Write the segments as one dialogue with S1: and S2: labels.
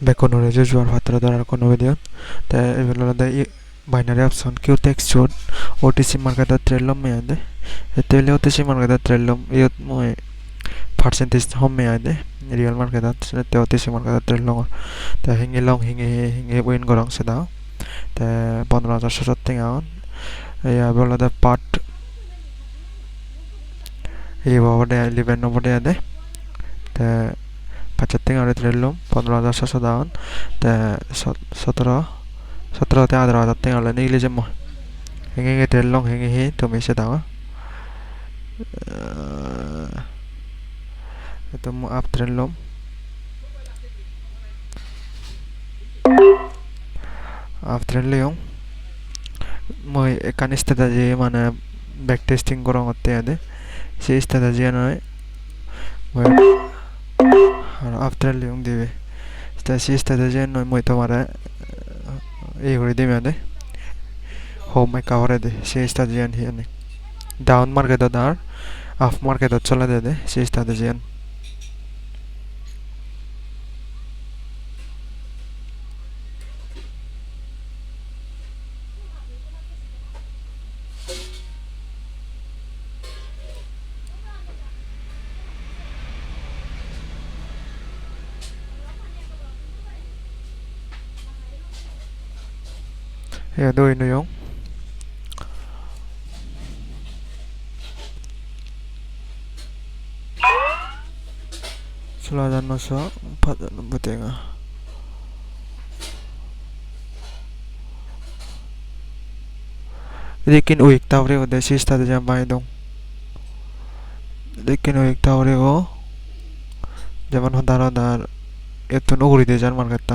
S1: Bekonore juar fatra dar kono video te evelo da binary option q text chord otc marka da trello me ade etele otc marka da trello yot mo percentage hom me ade real marka da te otc marka da trello te hingi long hingi win gorong seda te 15,000 ting aon ya bela da part e over de 11 over de ade te pachating are trello 15,000 daon te 17 te 18,000 ting ale ni leje mo hingi trello hingi he to me seda itu mo up trello after leong moi ekan strategy মানে back testing করং হতে আদে সেই strategy নয় মই after leong দিবে তা সেই strategy নয় মই তোমারে এই করে দিবে আদে হোম এ কভারে দে সেই strategy হিয়ানে ডাউন মার্কেট দার আপ মার্কেট চলে দে সেই strategy ya do ino yung suladan masuk 4 butenga लेकिन वो एक तावरे को देसी स्टाइल जम पाए दो लेकिन वो एक तावरे को जब हम दारा दार ये तो नौकरी दे जान मान करता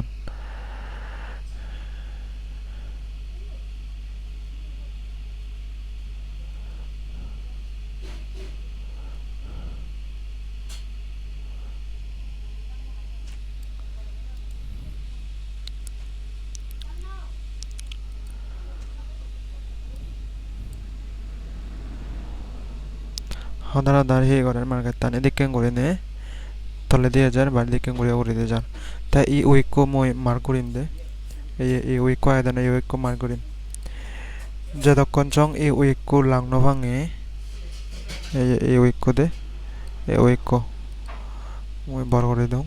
S1: हम दारा दार ही करें मान करता ने देखें गोरे ने तले दिया जार बाहर देखें गोरे दे जार ता ये वीक को मोय मार करिम दे ये वीक को आया ना ये वीक को मार करिम जब कंचोंग ये वीक को लांग न भांगे ये वीक को दे ये वीक को मोय बार करे दो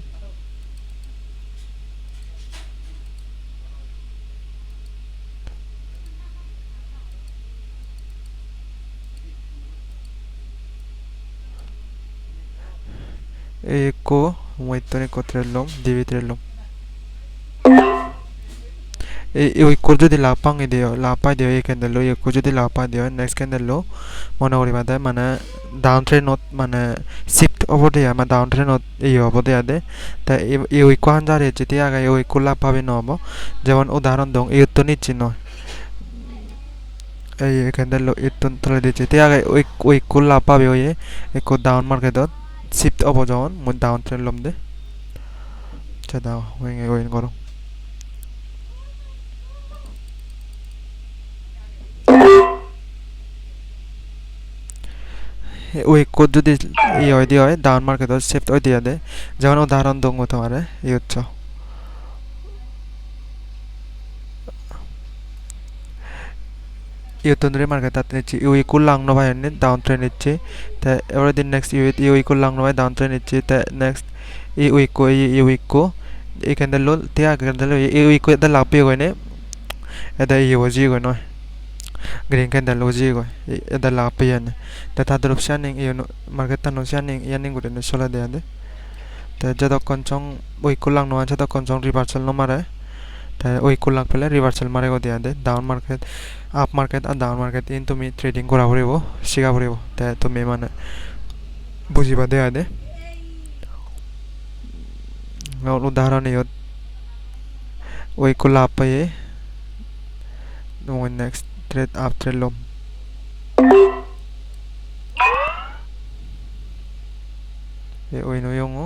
S1: एको मोइतने कोत्रेलोम दिवित्रेलोम ए एको যদি লাপাঙে দিও লাপাই দিও এই ক্যান্ডেল एको যদি লাপাই দিও নেক্সট ক্যান্ডেল মনে করি বাদে মানে ডাউন ট্রেন্ড মানে শিফট ওভার দিয়া মানে ডাউন ট্রেন্ড এই হবো দিয়া দে তা এই एको হাজারে যদি আগে এই एको লাপাবে নব যেমন উদাহরণ দং এই তো নিচ্ছি নয় এই ক্যান্ডেল এই তো তুলে দিচ্ছি তে আগে एको লাপাবে ওই एको ডাউন মার্কেটত শিফট অব যখন মই ডাউন ট্রেন্ড লম দে আচ্ছা দাও ওয়েন করো ওই কোড যদি এই হয় দিয়ে হয় ডাউন মার্কেট শিফট ওই দিয়ে দে যেমন উদাহরণ দঙ্গ তোমারে এই হচ্ছে এই তো ধরে মার্কেট তাতে নিচ্ছি ইউ ইকুয়াল লাং নবাই এনে ডাউন ট্রেন্ড নিচ্ছি তা এবারে দিন নেক্সট ইউ ইকুয়াল লাং নবাই ডাউন ট্রেন্ড নিচ্ছি তা নেক্সট ইউ ইকো এই ক্যান্ডেল লো তে আগে ক্যান্ডেল ইউ ইকো এটা লাভ পেয়ে গয়নে এটা ইউ জি গয় নয় green candle loji go da la pian da ta drop shining you market ta no shining yaning gure no sola de ade ta jado konchong oi kulang no jado konchong reversal no mare ta oi kulang pele reversal mare go de ade down market up market and down market in তুমি trading করা হরিবো শিখা হরিবো তা তুমি মানে বুঝিবা দে ade উদাহরণ ইয়ত oi kula paye no next trade after lom e oi no yongo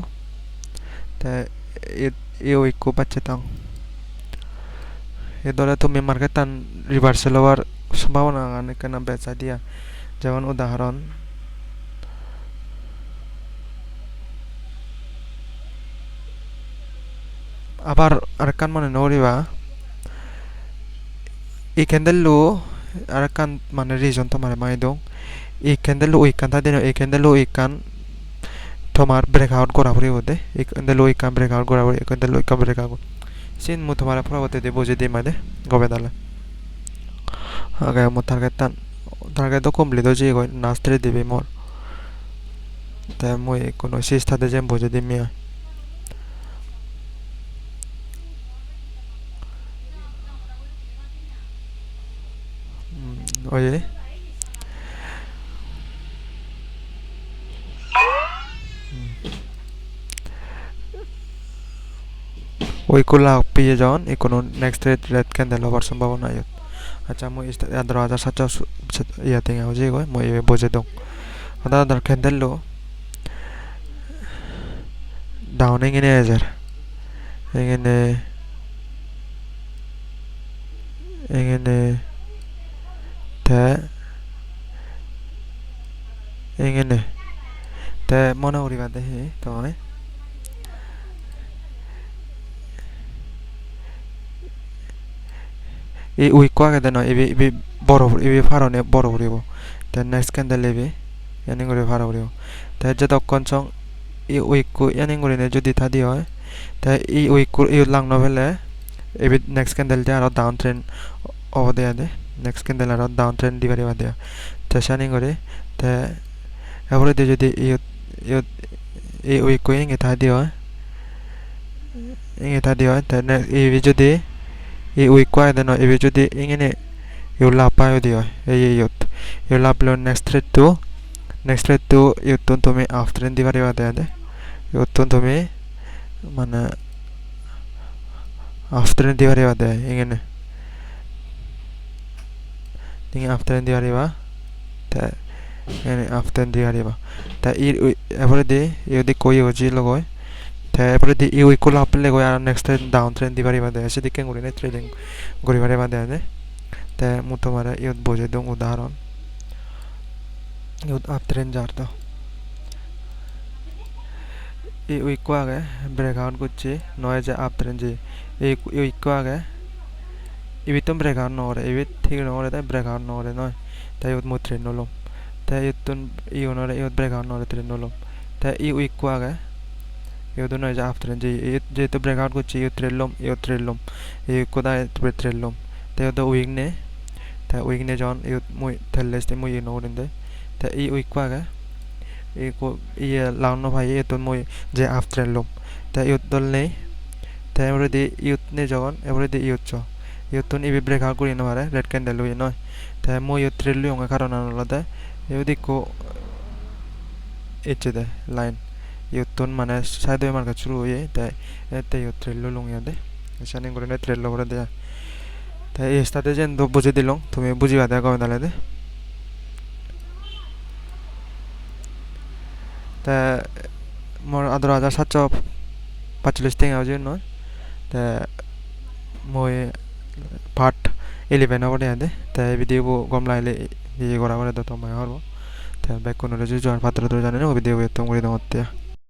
S1: ta e oi ko bachetang e dole তুমি মার্কেটান reversal হওয়ার সম্ভাবনা অনেকখানি বেচা দিয়া যেমন উদাহরণ আবার আরেকখান মনে নরিবা এই ক্যান্ডেল লো আরেকখান মানে রিজন তোমার মাই দং এই ক্যান্ডেল লো ইকান তা দিন এই ক্যান্ডেল লো ইকান তোমার ব্রেকআউট করা পড়ে হতে এই ক্যান্ডেল লো ইকান ব্রেকআউট করা পড়ে এই ক্যান্ডেল লো ইকান ব্রেকআউট sin mo তোমার পরবর্তী দে বুঝে দিই মানে গবে দালে আগে mo target তো কমপ্লিট হয়ে যায় নাস্ত্রে দিবে মোর তাই মই কোনো সিস্টাতে যেম বুঝে দিই মিয়া ওয়ে ওই কোলা পিয়ে যাওন এই কোনো নেক্সট রেড ক্যান্ডেল হবার সম্ভাবনা আছে আচ্ছা মই দরওয়াজা সাচা ইয়াতে গাও যে গয় মই বুঝে দং আদার ক্যান্ডেল লো ডাউনিং ইন এজার এখানে এখানে তে এখানে তে মনে করিবা দেখি তোমায় এই উইক আগে দেন এবি এবি বড় এবি ফারনে বড় করিব তে নেক্সট ক্যান্ডেল এবি এনি করে ফারা করিব তে যতক্ষণ সং এই উইক এনি করে যদি থাদি হয় তে এই উইক এই লাং নভেলে এবি নেক্সট ক্যান্ডেল তে আর down trend over there de next candle around down trend divari ba dia ta shani gore ta every de jodi e week ko inge ta dio ta e jodi e week ko da no e jodi inge ne yo la pa yo dio e yot yo la plo next thread to yotun to me after in divari ba dia de yotun to me mana after in divari ba dia inge ne thing after in diariba ta ene after in diariba ta I every day yodi koi hoji logoy ta every day I ko la apple go ar next down trend diariba de ase dikken gori ne trading gori bare ba de ta mu tomara yod boje dong udaharon yod up trend jar to এই week আগে breakout করছে নয় যে up trend যে এই week আগে ibi tum breakout nore ibi thik nore ta breakout nore noy ta yot mo trend nolom ta yotun I onore yot breakout nore trend nolom ta I week ko age yot noy ja after je to breakout korchi yot trend lom e ko da trend lom ta yot week ne jon yot mo thelles te mo nore de ta I week ko age e ko I laun no bhai yot mo je after lom ta yot dol ne ta everyday yot ne jon everyday yot cho yotun ibi breakout kuri no mare red candle wi noy ta mo yot trend lu nga karon anolade yodi ko echede line yotun mane side mar ka churu hoye ta ete yot trend lu lung yade shani gore ne trend lu gore de ta ei state jen do বুঝে দিলং তুমি বুঝিবা দা কবে দালে de ta mor adro 1745 teng auje no ta moi part 11 over there ta video bo gom laile ye gora gora da to mai harbo ta back kono reju jar patra do jane no video tom gori do hotte